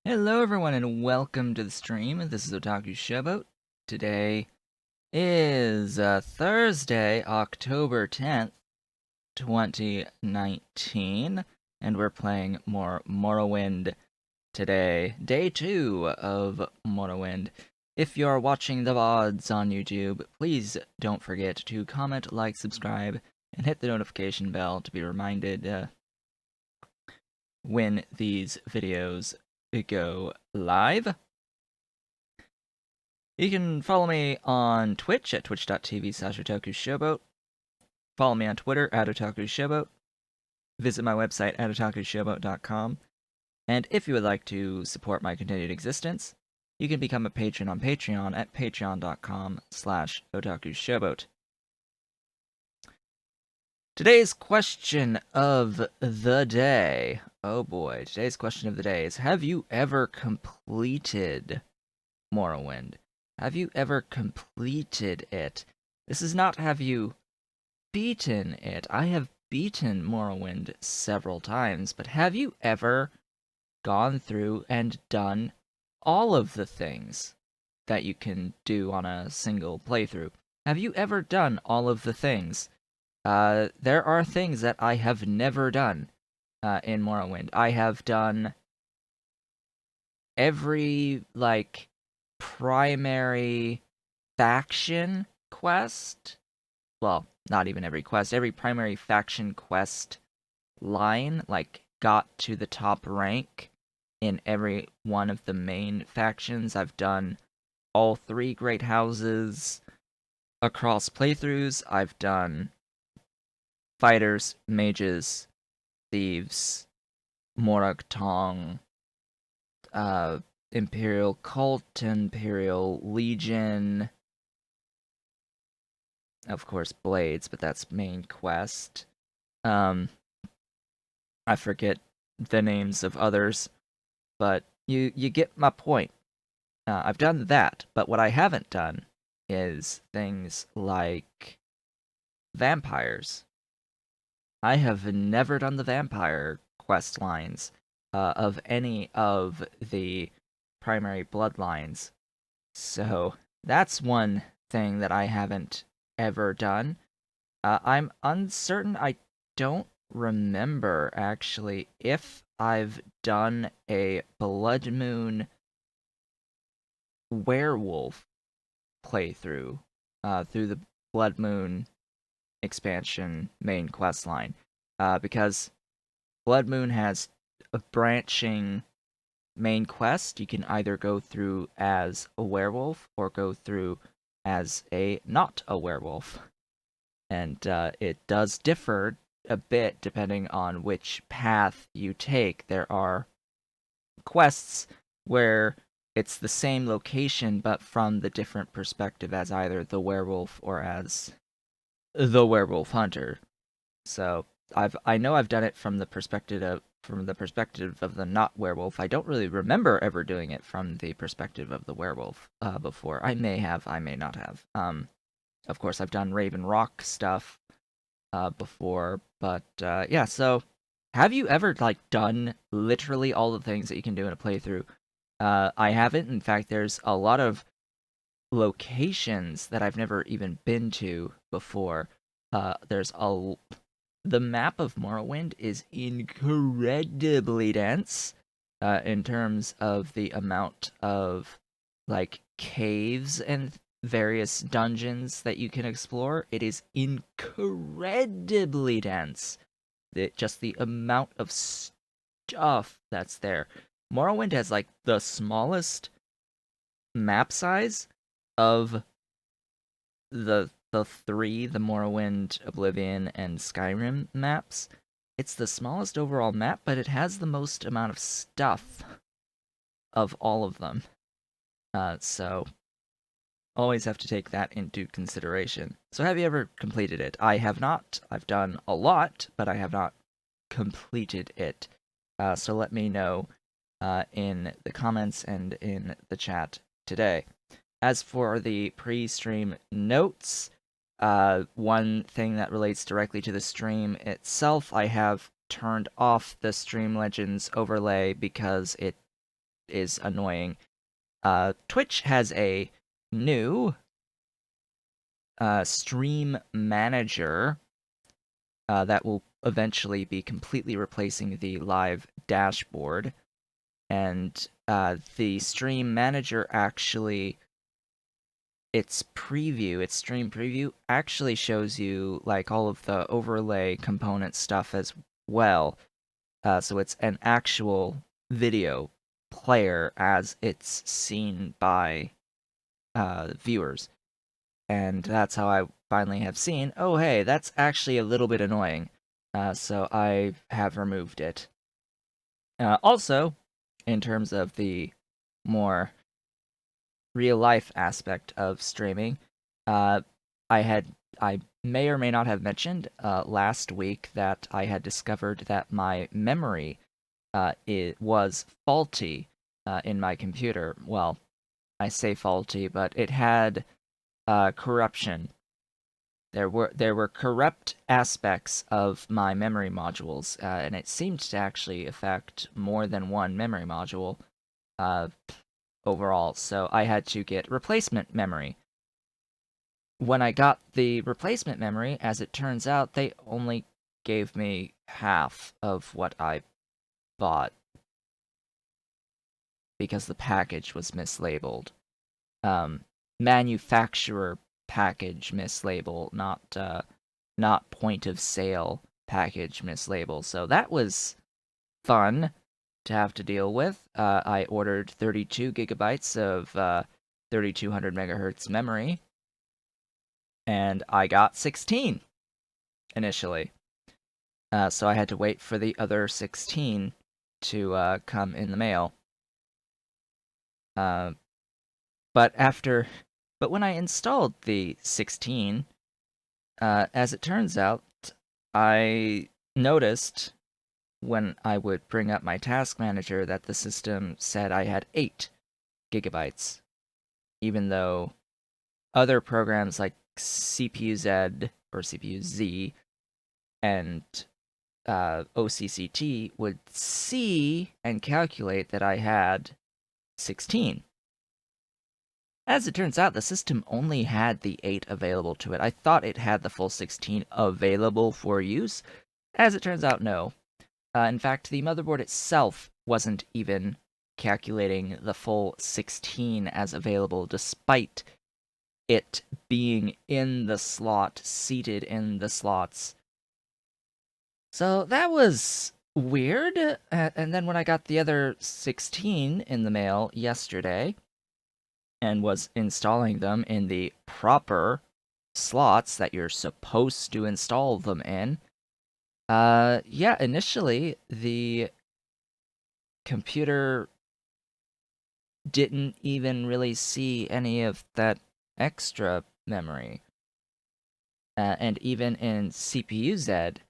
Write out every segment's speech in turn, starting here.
Hello everyone and welcome to the stream. This is Otaku Showboat. Today is Thursday, October 10th, 2019, and we're playing more Morrowind today. Day 2 of Morrowind. If you're watching the VODs on YouTube, please don't forget to comment, like, subscribe, and hit the notification bell to be reminded when these videos go live. You can follow me on Twitch at twitch.tv/otakushowboat. Follow me on Twitter at otakushowboat. Visit my website at otakushowboat.com. And if you would like to support my continued existence, you can become a patron on Patreon at patreon.com/otakushowboat. Today's question of the day. Oh boy, today's question of the day is, have you ever completed Morrowind? Have you ever completed it? This is not have you beaten it. I have beaten Morrowind several times, but have you ever gone through and done all of the things that you can do on a single playthrough? Have you ever done all of the things? There are things that I have never done in Morrowind. I have done every, primary faction quest. Well, not even every quest. Every primary faction quest line, got to the top rank in every one of the main factions. I've done all 3 great houses across playthroughs. I've done fighters, mages, thieves, Morag Tong, Imperial Cult, Imperial Legion, of course Blades, but that's main quest. I forget the names of others, but you get my point. I've done that, but what I haven't done is things like vampires. I have never done the vampire quest lines of any of the primary bloodlines. So that's one thing that I haven't ever done. I'm uncertain. I don't remember, actually, if I've done a Blood Moon werewolf playthrough through the Blood Moon expansion main quest line. Because Blood Moon has a branching main quest. You can either go through as a werewolf or go through as not a werewolf. And it does differ a bit depending on which path you take. There are quests where it's the same location but from the different perspective as either the werewolf or as the werewolf hunter. So I know I've done it from the perspective of the not werewolf. I don't really remember ever doing it from the perspective of the werewolf before. I may have, I may not have. Of course, I've done Raven Rock stuff before, but yeah. So, have you ever done literally all the things that you can do in a playthrough? I haven't. In fact, there's a lot of locations that I've never even been to before. The map of Morrowind is incredibly dense in terms of the amount of caves and various dungeons that you can explore. It is incredibly dense. Just the amount of stuff that's there. Morrowind has the smallest map size of the 3, the Morrowind, Oblivion, and Skyrim maps. It's the smallest overall map, but it has the most amount of stuff of all of them. So always have to take that into consideration. So have you ever completed it? I have not. I've done a lot, but I have not completed it. So let me know in the comments and in the chat today. As for the pre-stream notes, one thing that relates directly to the stream itself, I have turned off the Stream Legends overlay because it is annoying. Twitch has a new stream manager that will eventually be completely replacing the live dashboard. And the stream manager actually, its stream preview actually shows you like all of the overlay component stuff as well. So it's an actual video player as it's seen by viewers. And that's how I finally have seen, oh hey, that's actually a little bit annoying. So I have removed it. Also, in terms of the more real life aspect of streaming, uh, I may or may not have mentioned last week that I had discovered that my memory it was faulty in my computer. Well, I say faulty, but it had corruption. There were corrupt aspects of my memory modules, and it seemed to actually affect more than one memory module uh, overall. So I had to get replacement memory. When I got the replacement memory, as it turns out, they only gave me half of what I bought because the package was mislabeled. Manufacturer package mislabel, not point of sale package mislabel. So that was fun to have to deal with. I ordered 32 gigabytes of 3200 megahertz memory, and I got 16 initially. So I had to wait for the other 16 to come in the mail. Uh, but when I installed the 16, as it turns out, I noticed when I would bring up my task manager that the system said I had 8 gigabytes, even though other programs like CPU-Z or CPU-Z and OCCT would see and calculate that I had 16. As it turns out, the system only had the 8 available to it. I thought it had the full 16 available for use. As it turns out, no. In fact, the motherboard itself wasn't even calculating the full 16 as available, despite it being in the slot, seated in the slots. So that was weird. And then when I got the other 16 in the mail yesterday, and was installing them in the proper slots that you're supposed to install them in, yeah, initially the computer didn't even really see any of that extra memory. And even in CPU-Z,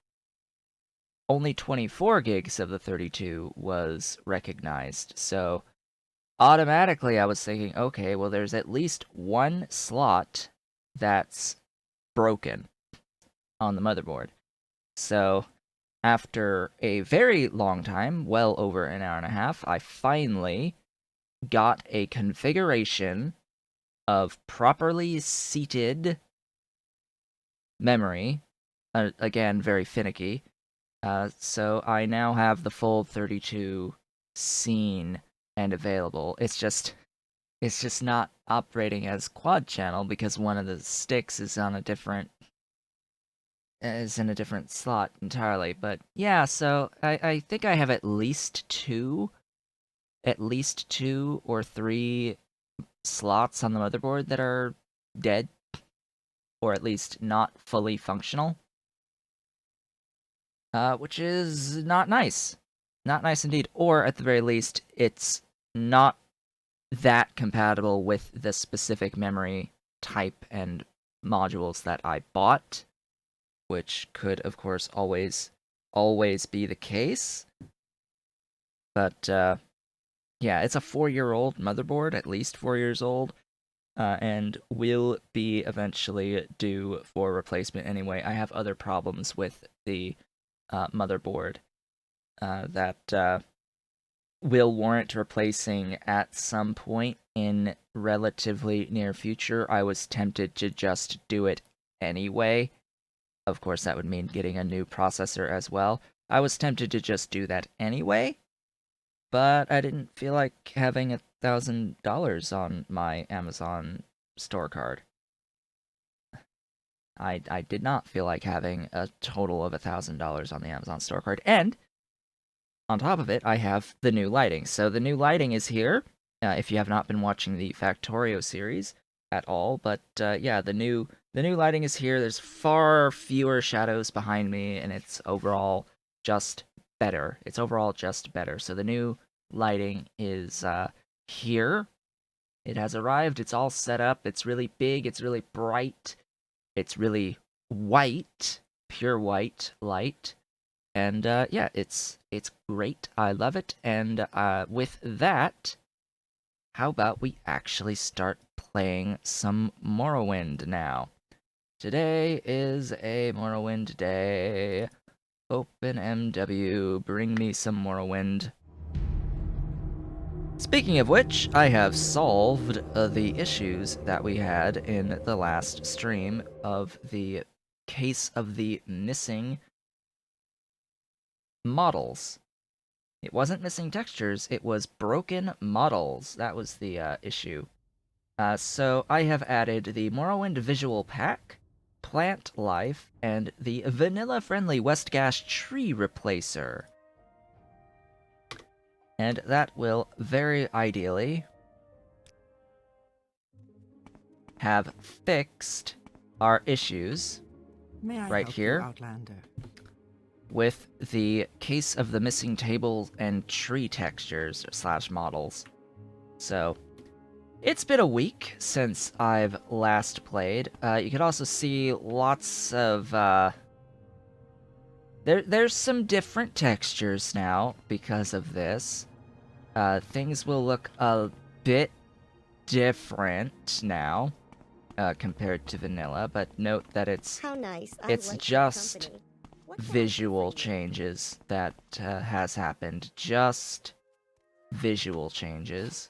only 24 gigs of the 32 was recognized. So automatically I was thinking, okay, well, there's at least one slot that's broken on the motherboard. So after a very long time, well over an hour and a half, I finally got a configuration of properly seated memory. Again, very finicky. So I now have the full 32 seen and available. It's just not operating as quad channel because one of the sticks is in a different slot entirely. But yeah, so I think I have at least two or three slots on the motherboard that are dead, or at least not fully functional. Which is not nice. Not nice indeed. Or at the very least, it's not that compatible with the specific memory type and modules that I bought, which could, of course, always be the case. But yeah, it's a 4-year-old motherboard, at least 4 years old, and will be eventually due for replacement anyway. I have other problems with the motherboard that will warrant replacing at some point in relatively near future, I was tempted to just do it anyway. Of course, that would mean getting a new processor as well. I was tempted to just do that anyway, but I didn't feel like having $1,000 on my Amazon store card. I did not feel like having a total of $1,000 on the Amazon store card, and on top of it, I have the new lighting. So the new lighting is here. If you have not been watching the Factorio series at all, but yeah, the new lighting is here. There's far fewer shadows behind me, and it's overall just better. It's overall just better. So the new lighting is here. It has arrived. It's all set up. It's really big. It's really bright. It's really white, pure white light. And yeah, it's great. I love it. And with that, how about we actually start playing some Morrowind now? Today is a Morrowind day. OpenMW, bring me some Morrowind. Speaking of which, I have solved the issues that we had in the last stream of the case of the missing models. It wasn't missing textures, it was broken models. That was the issue. So I have added the Morrowind Visual Pack, Plant Life, and the vanilla-friendly Westgash Tree Replacer. And that will very ideally have fixed our issues right here. Outlander? With the case of the missing table and tree textures / models. So it's been a week since I've last played. You could also see lots of there's some different textures now because of this. Things will look a bit different now compared to vanilla, but note that it's just visual changes that has happened. Just visual changes.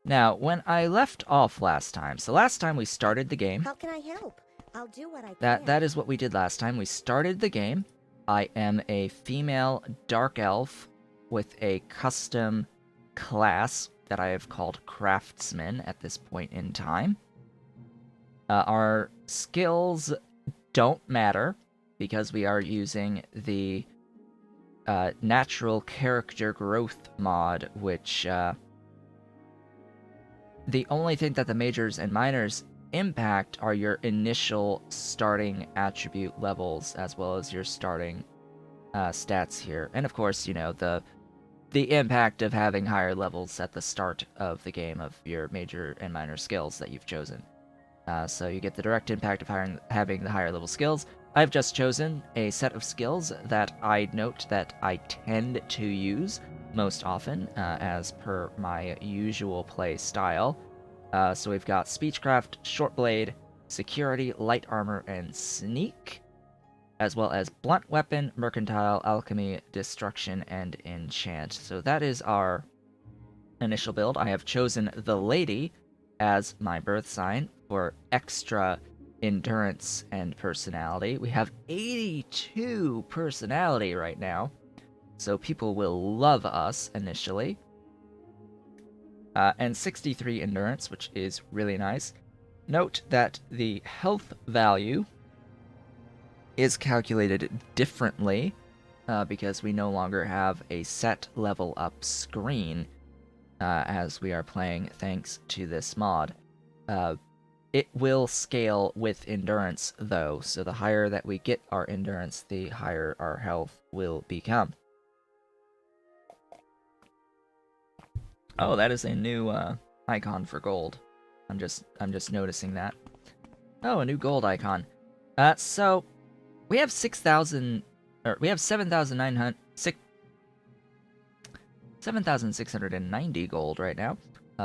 Now, when I left off last time, so last time we started the game. How can I help? I'll do what I can. That is what we did last time. We started the game. I am a female dark elf with a custom class that I have called Craftsman at this point in time. Our skills don't matter because we are using the natural character growth mod, which the only thing that the majors and minors impact are your initial starting attribute levels as well as your starting stats here. And of course, you know, the impact of having higher levels at the start of the game of your major and minor skills that you've chosen. So you get the direct impact of having the higher level skills. I've just chosen a set of skills that I note that I tend to use most often, as per my usual play style. So we've got Speechcraft, Shortblade, Security, Light Armor, and Sneak, as well as Blunt Weapon, Mercantile, Alchemy, Destruction, and Enchant. So that is our initial build. I have chosen the Lady as my birth sign for extra endurance and personality. We have 82 personality right now, so people will love us initially. And 63 endurance, which is really nice. Note that the health value is calculated differently because we no longer have a set level up screen as we are playing thanks to this mod. It will scale with endurance though, so the higher that we get our endurance, the higher our health will become. Oh, that is a new icon for gold. I'm just noticing that. Oh, a new gold icon. So we have 7,690 gold right now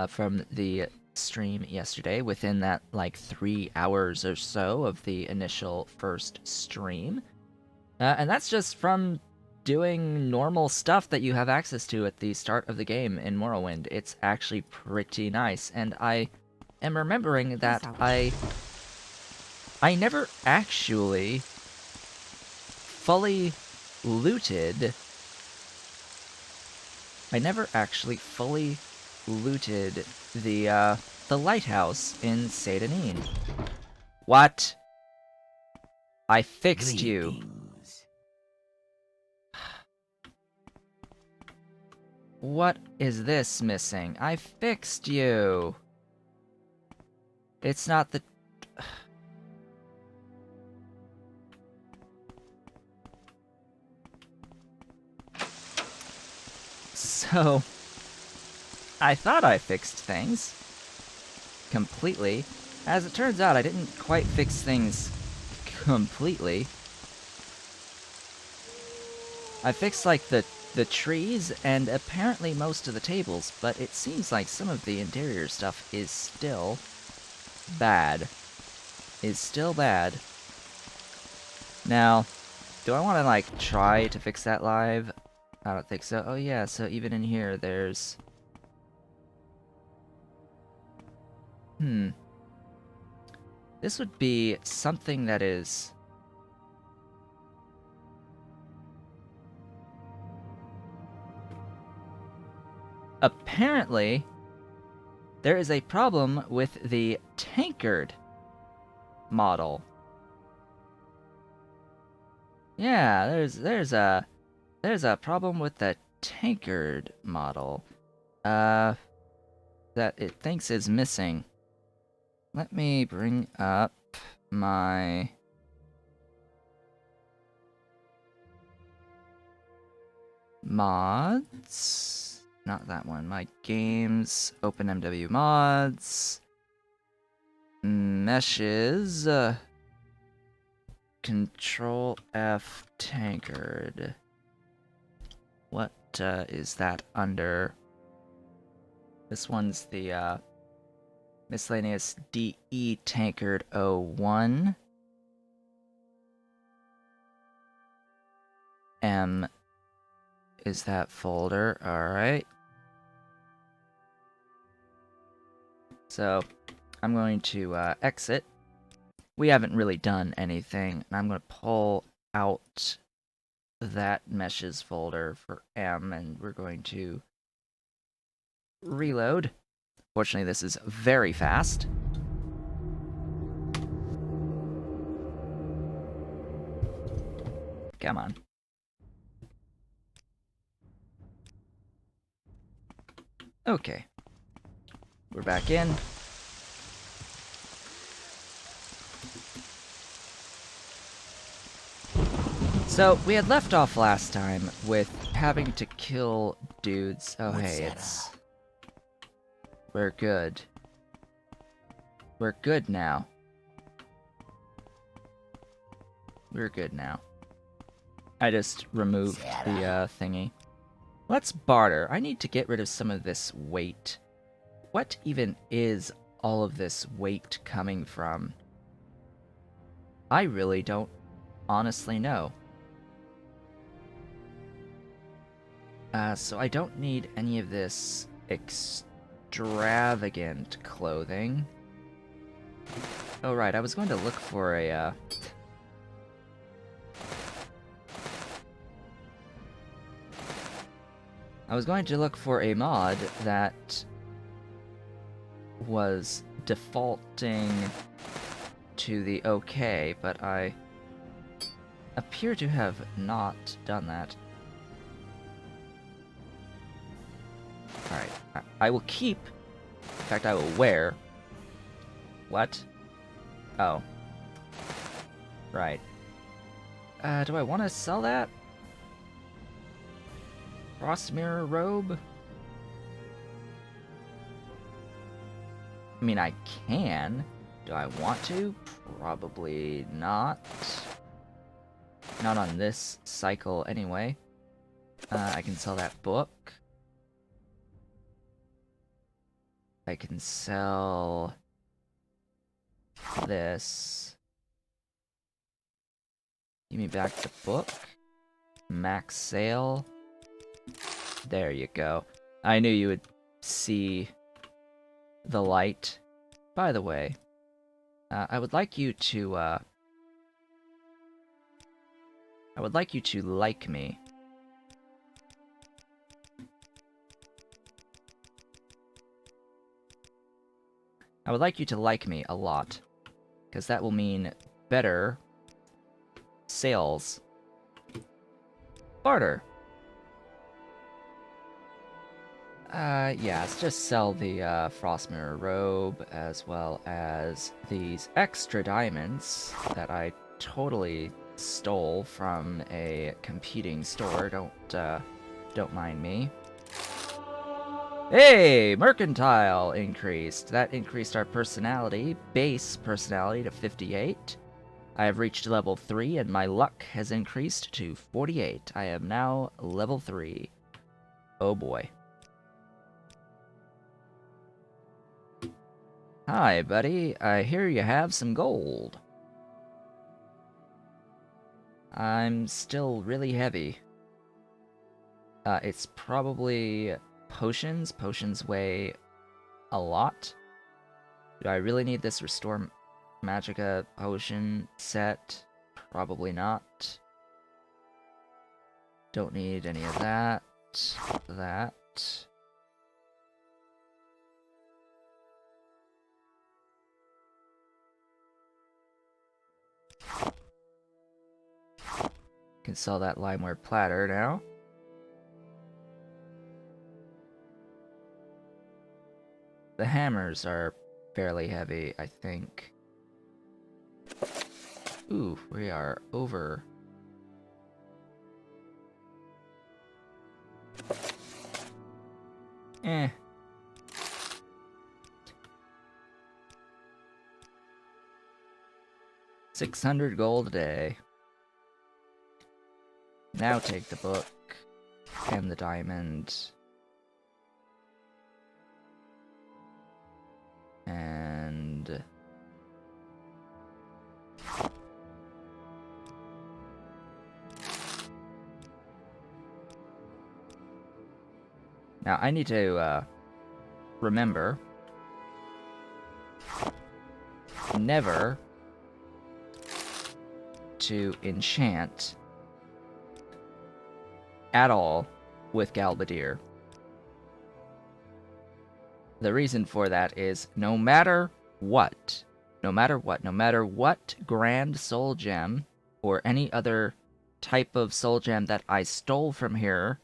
from the stream yesterday, within that like 3 hours or so of the initial first stream. And that's just from doing normal stuff that you have access to at the start of the game in Morrowind. It's actually pretty nice, and I am remembering that I never actually fully looted. I never actually fully looted the lighthouse in Seydanine. What? I fixed you. What is this missing? I fixed you. It's not the... So, I thought I fixed things completely. As it turns out, I didn't quite fix things completely. I fixed, like, the trees and apparently most of the tables, but it seems like some of the interior stuff is still bad. Now, do I want to, like, try to fix that live? I don't think so. Oh yeah, so even in here, there's... This would be something that is... Apparently, there is a problem with the tankard model. Yeah, there's a problem with the tankard model. That it thinks is missing. Let me bring up my... mods? Not that one. My games, OpenMW mods, meshes, Control F tankard. What is that under? This one's the miscellaneous DE tankard 01. M is that folder. Alright. So, I'm going to exit. We haven't really done anything, and I'm going to pull out that meshes folder for M, and we're going to reload. Fortunately, this is very fast. Come on. Okay. We're back in. So, we had left off last time with having to kill dudes. Oh, hey, it's... We're good. We're good now. We're good now. I just removed the thingy. Let's barter. I need to get rid of some of this weight. What even is all of this weight coming from? I really don't honestly know. So I don't need any of this extravagant clothing. Oh right, I was going to look for a I was going to look for a mod that was defaulting to the OK, but I appear to have not done that. Alright, I will keep... In fact, I will wear... What? Oh. Right. Do I want to sell that? Frost mirror robe? I mean, I can. Do I want to? Probably not. Not on this cycle, anyway. I can sell that book. I can sell... this. Give me back the book. max sail. There you go. I knew you would see the light. By the way, I would like you to like me. I would like you to like me a lot, because that will mean better sales. Barter. Yeah, let's just sell the Frostmirror robe, as well as these extra diamonds that I totally stole from a competing store. Don't mind me. Hey, mercantile increased. That increased our base personality to 58. I have reached level 3 and my luck has increased to 48. I am now level 3. Oh boy. Hi, buddy. I hear you have some gold. I'm still really heavy. It's probably potions. Potions weigh a lot. Do I really need this Restore Magicka potion set? Probably not. Don't need any of that. That. Can sell that limeware platter now. The hammers are fairly heavy, I think. Ooh, we are over. Eh. $600 gold a day. Now take the book and the diamond. And now I need to remember never to enchant at all with Galbadir. The reason for that is no matter what grand soul gem or any other type of soul gem that I stole from here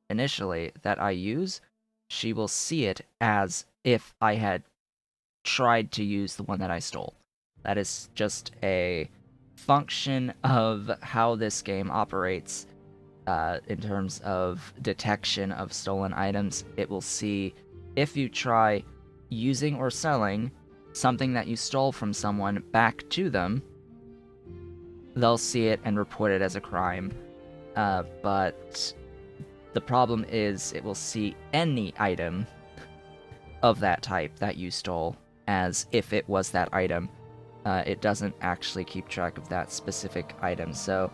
initially that I use, she will see it as if I had tried to use the one that I stole. That is just a function of how this game operates in terms of detection of stolen items. It will see if you try using or selling something that you stole from someone back to them, they'll see it and report it as a crime. But the problem is it will see any item of that type that you stole as if it was that item. It doesn't actually keep track of that specific item. So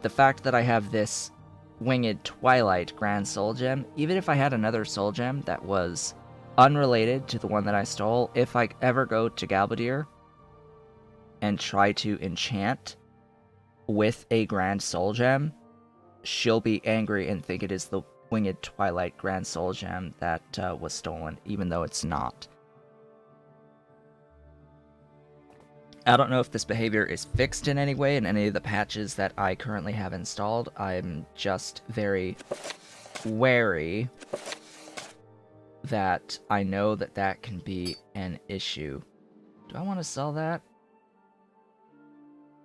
the fact that I have this Winged Twilight Grand Soul Gem, even if I had another Soul Gem that was unrelated to the one that I stole, if I ever go to Galbadir and try to enchant with a Grand Soul Gem, she'll be angry and think it is the Winged Twilight Grand Soul Gem that was stolen, even though it's not. I don't know if this behavior is fixed in any way in any of the patches that I currently have installed. I'm just very wary that I know that that can be an issue. Do I want to sell that?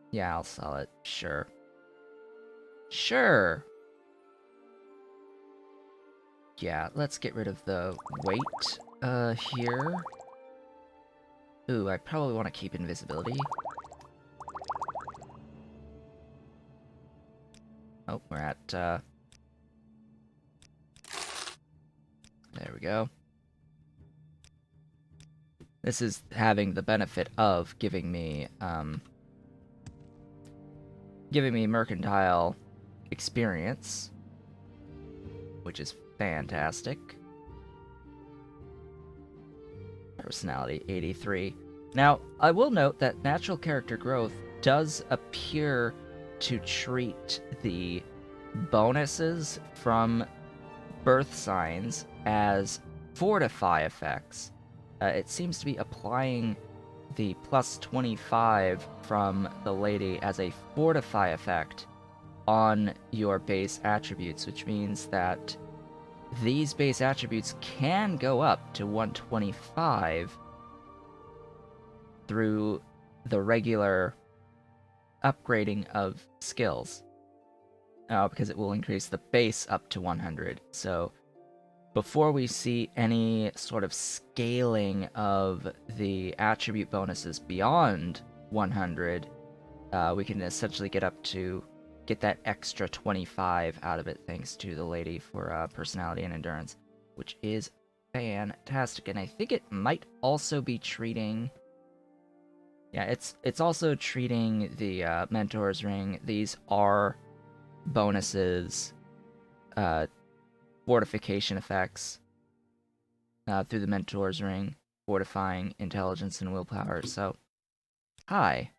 Yeah, I'll sell it. Sure. Sure! Yeah, let's get rid of the weight here. Ooh, I probably want to keep invisibility. Oh, we're at, there we go. This is having the benefit of giving me mercantile experience, which is fantastic. Personality 83. Now, I will note that natural character growth does appear to treat the bonuses from birth signs as fortify effects. It seems to be applying the plus 25 from the lady as a fortify effect on your base attributes, which means that these base attributes can go up to 125 through the regular upgrading of skills. Because it will increase the base up to 100. So before we see any sort of scaling of the attribute bonuses beyond 100, we can essentially get that extra 25 out of it thanks to the lady for personality and endurance, which is fantastic. And I think it might also be treating... Yeah, it's also treating the Mentor's Ring. These are bonuses, fortification effects through the Mentor's Ring, fortifying intelligence and willpower. So, hi,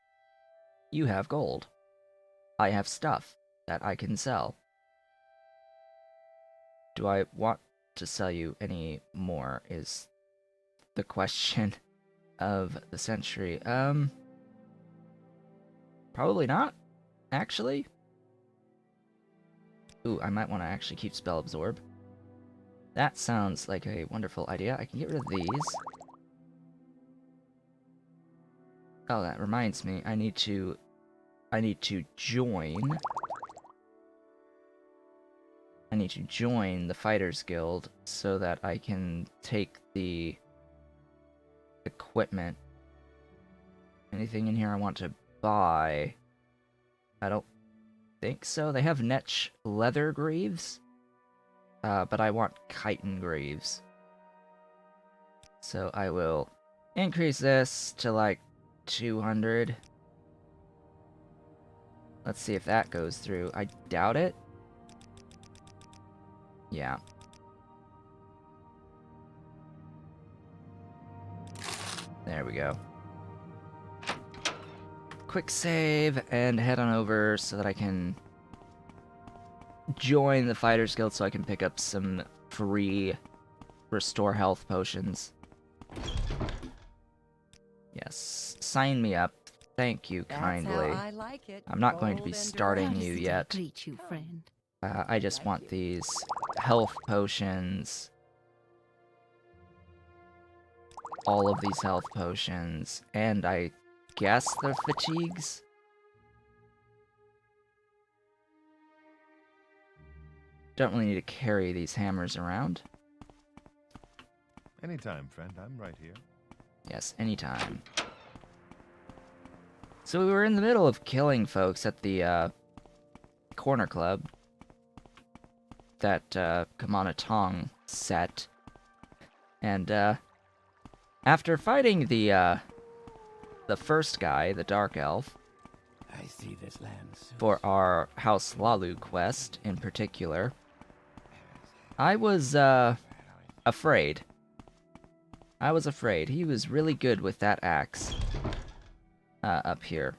you have gold. I have stuff that I can sell. Do I want to sell you any more is the question of the century. Probably not, actually. Ooh, I might want to actually keep Spell Absorb. That sounds like a wonderful idea. I can get rid of these. Oh, that reminds me. I need to join. I need to join the Fighters Guild so that I can take the equipment. Anything in here I want to buy? I don't think so. They have Netch leather greaves, but I want chitin greaves. So I will increase this to like 200. Let's see if that goes through. I doubt it. Yeah. There we go. Quick save and head on over so that I can join the Fighters Guild so I can pick up some free restore health potions. Yes, sign me up. Thank you kindly. That's how I like it. I'm not going to be Bold and starting direct. you yet. Greet you, friend. I just want these health potions. All of these health potions. And I guess the fatigues? Don't really need to carry these hammers around. Anytime, friend. I'm right here. Yes, anytime. So we were in the middle of killing folks at the corner club. That Kamana Tong set. And after fighting the first guy, the Dark Elf, I see this land for our House Lalu quest in particular, I was afraid. I was afraid. He was really good with that axe up here.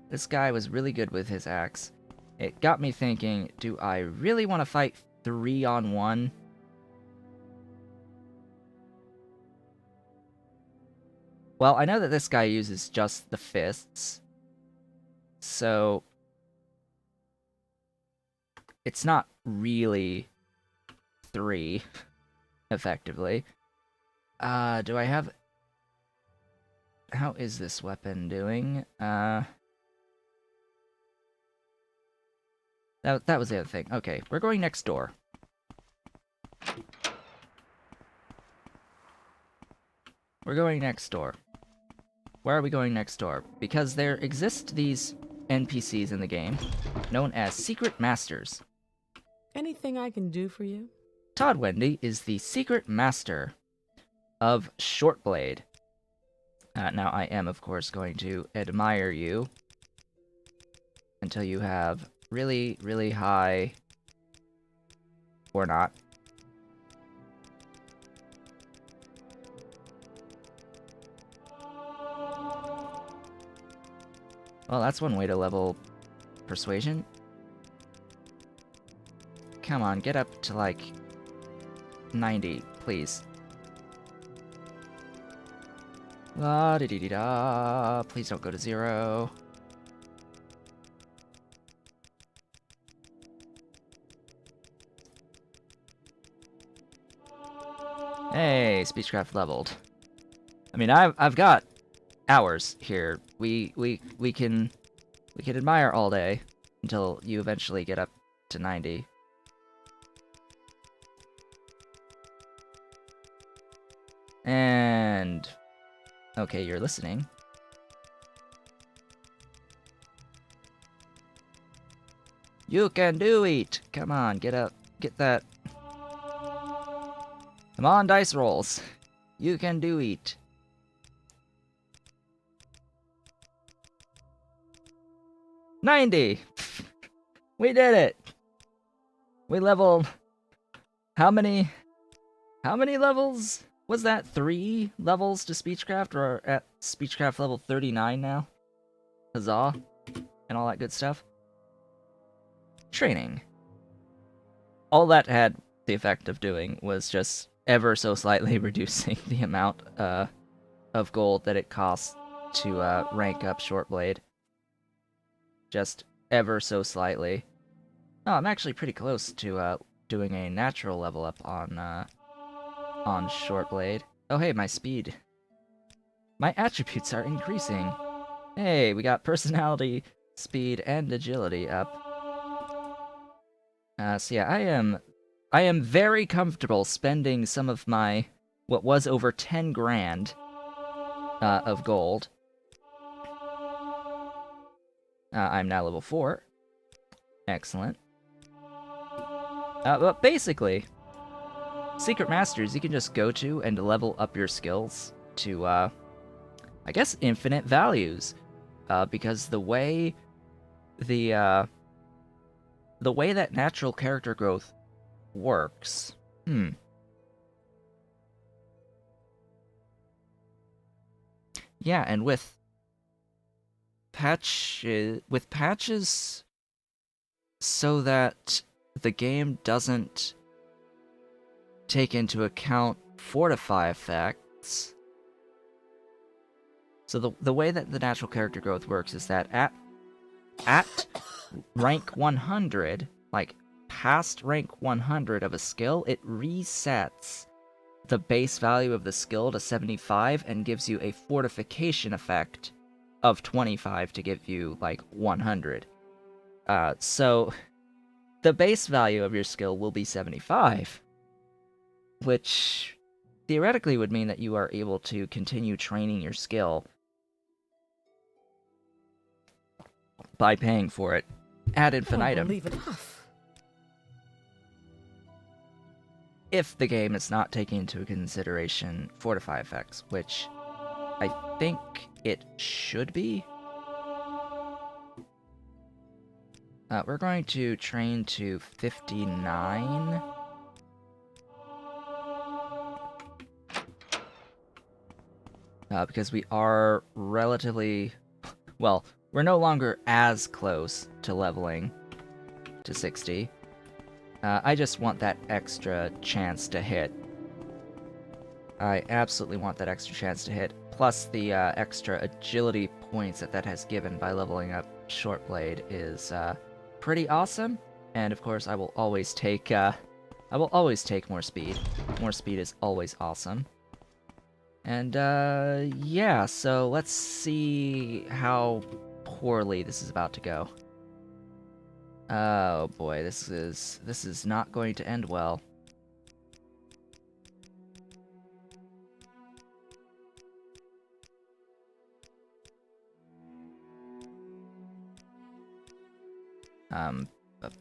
This guy was really good with his axe. It got me thinking, do I really want to fight 3-on-1? Well, I know that this guy uses just the fists, so it's not really 3, effectively. Do I have... How is this weapon doing? That was the other thing. Okay, we're going next door. We're going next door. Where are we going next door? Because there exist these NPCs in the game, known as Secret Masters. Anything I can do for you? Todd Wendy is the Secret Master of Shortblade. Now, I am, of course, going to admire you until you have really, really high. Or not. Well, that's one way to level persuasion. Come on, get up to like 90, please. La di di di da. Please don't go to 0. Hey, speechcraft leveled. I mean, I've got hours here. We can admire all day until you eventually get up to 90. And okay, you're listening. You can do it. Come on, get up. Get that. Come on, dice rolls. You can do it. $90. We did it. We leveled. How many levels? Was that 3 levels to Speechcraft, or at Speechcraft level 39 now? Huzzah. And all that good stuff. Training. All that had the effect of doing was just ever so slightly reducing the amount of gold that it costs to rank up Shortblade. Just ever so slightly. Oh, I'm actually pretty close to doing a natural level up on Shortblade. Oh hey, my speed. My attributes are increasing. Hey, we got personality, speed, and agility up. So yeah, I am very comfortable spending some of my, what was over 10 grand of gold. I'm now level 4. Excellent. But basically, Secret Masters you can just go to and level up your skills to, I guess, infinite values. Because the way that natural character growth works... Yeah, and with patches so that the game doesn't take into account fortify effects. So the way that the natural character growth works is that at rank 100, like past rank 100 of a skill, it resets the base value of the skill to 75 and gives you a fortification effect of 25 to give you like 100. So the base value of your skill will be 75, which theoretically would mean that you are able to continue training your skill by paying for it ad infinitum. Believe it. If the game is not taking into consideration fortify effects, which I think it should be. We're going to train to 59. Because we are relatively... Well, we're no longer as close to leveling to 60. I just want that extra chance to hit. I absolutely want that extra chance to hit. Plus the extra agility points that has given by leveling up Shortblade is pretty awesome. And of course, I will always take more speed. More speed is always awesome. And yeah, so let's see how poorly this is about to go. Oh boy, this is not going to end well.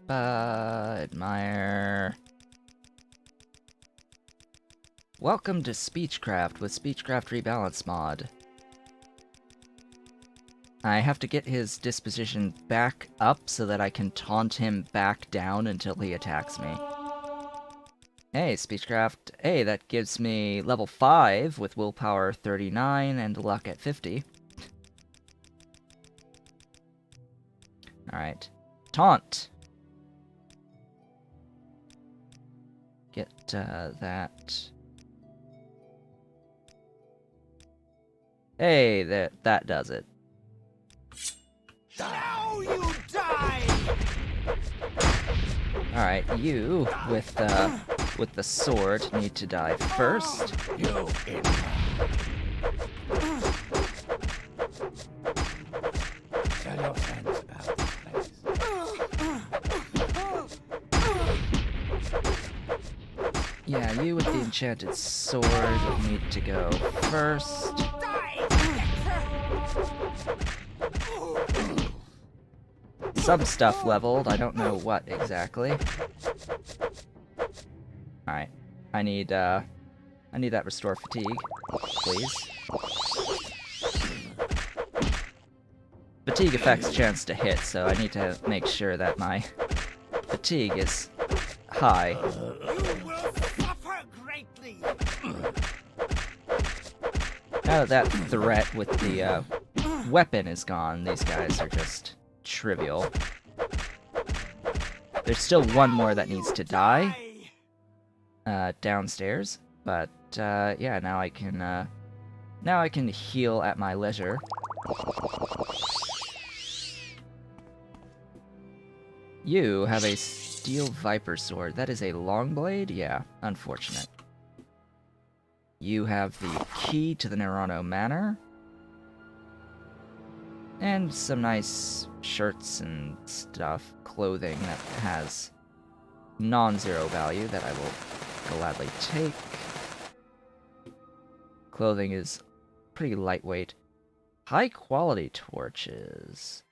Admire. Welcome to Speechcraft with Speechcraft Rebalance mod. I have to get his disposition back up so that I can taunt him back down until he attacks me. Hey, Speechcraft. Hey, that gives me level 5 with willpower 39 and luck at 50. Alright. Taunt! Get that. Hey, that does it. Now you die! Alright, you with the sword need to die first. You in. Tell your friends about this place. Yeah, you with the enchanted sword need to go first. Some stuff leveled, I don't know what exactly. Alright. I need that restore fatigue, please. Fatigue affects chance to hit, so I need to make sure that my fatigue is high. You will suffer greatly. Now that that threat with the weapon is gone, these guys are just trivial. There's still one more that needs to die downstairs, but yeah, now I can heal at my leisure. You have a steel viper sword. That is a long blade? Yeah, unfortunate. You have the key to the Nerano Manor. And some nice shirts and stuff, clothing that has non-zero value that I will gladly take. Clothing is pretty lightweight. High quality torches.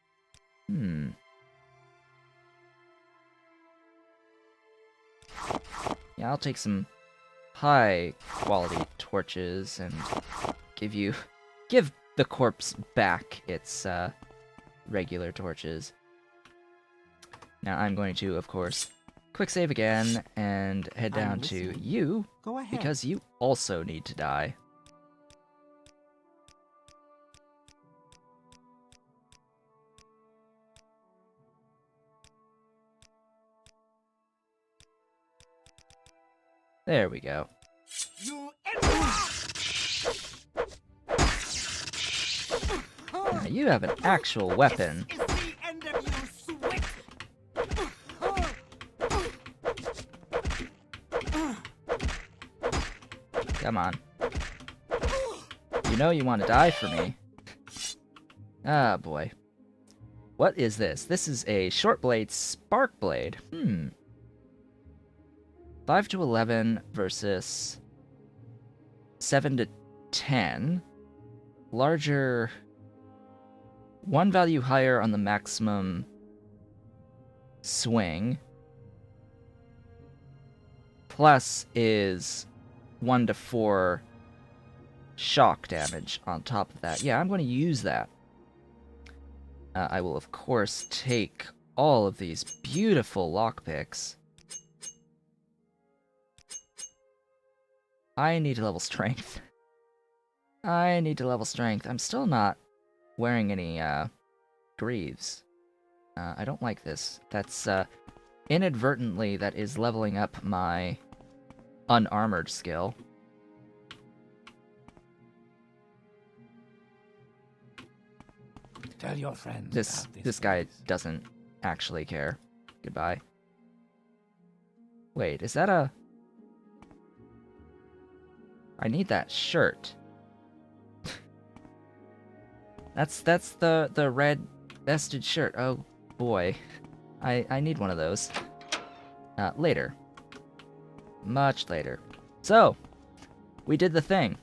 Yeah, I'll take some high quality torches and give the corpse back its regular torches. Now I'm going to, of course, quick save again and head down to you, Go ahead. because you also need to die. There we go. You Now you have an actual weapon. is the end of you, sweet. Come on. You know you want to die for me. Ah, boy. What is this? This is a short blade spark blade. 5 to 11 versus 7 to 10. Larger. One value higher on the maximum swing. Plus is 1 to 4 shock damage on top of that. Yeah, I'm going to use that. I will, of course, take all of these beautiful lockpicks. I need to level strength. I need to level strength. I'm still not wearing any greaves. I don't like this. That's inadvertently that is leveling up my unarmored skill. Tell your friends This about this guy place. doesn't actually care. Goodbye. Wait, is that a... I need that shirt. That's the red vested shirt. Oh boy. I need one of those. Later. Much later. So, we did the thing.